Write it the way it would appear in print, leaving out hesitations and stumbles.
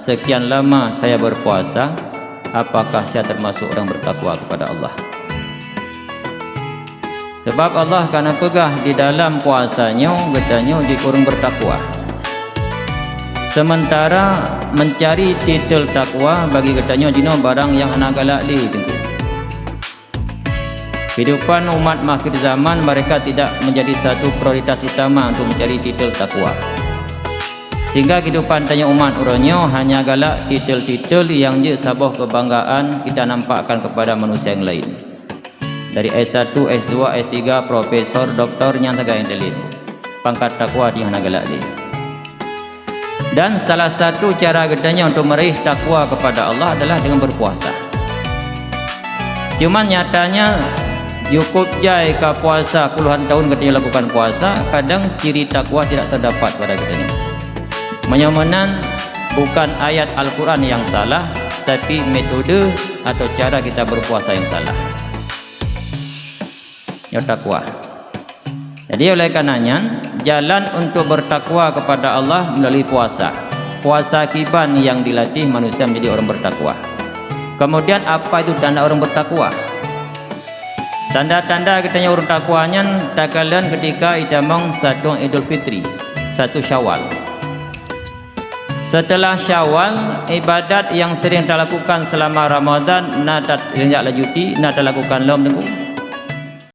sekian lama saya berpuasa, apakah saya termasuk orang bertakwa kepada Allah? Sebab Allah karena pegah di dalam puasanya, katanya dikurung bertakwa. Sementara mencari titel takwa bagi katanya dino barang yang hana galak li tentu. Kehidupan umat akhir zaman mereka tidak menjadi satu prioritas utama untuk mencari titel takwa. Sehingga kehidupan tanya umat uranyo hanya galak titel-titel yang je sabah kebanggaan kita nampakkan kepada manusia yang lain. Dari S1, S2, S3, profesor, doktor yang tegak yang telit. Pangkat takwa di hana galak li. Dan salah satu cara katanya untuk meraih takwa kepada Allah adalah dengan berpuasa. Cuman nyatanya cukup jai ke puasa puluhan tahun katanya lakukan puasa, kadang ciri takwa tidak terdapat pada katanya. Menyamanan bukan ayat Al-Quran yang salah, tapi metode atau cara kita berpuasa yang salah. Ya takwa. Jadi oleh karenanya jalan untuk bertakwa kepada Allah melalui puasa. Puasa kiban yang dilatih manusia menjadi orang bertakwa. Kemudian apa itu tanda orang bertakwa? Tanda-tanda katanya orang takwanya takalan ketika idamang satu Idul Fitri, satu Syawal. Setelah Syawal, ibadat yang sering kita lakukan selama Ramadan nak tindak lanjuti, nak kita lakukan lom tengku.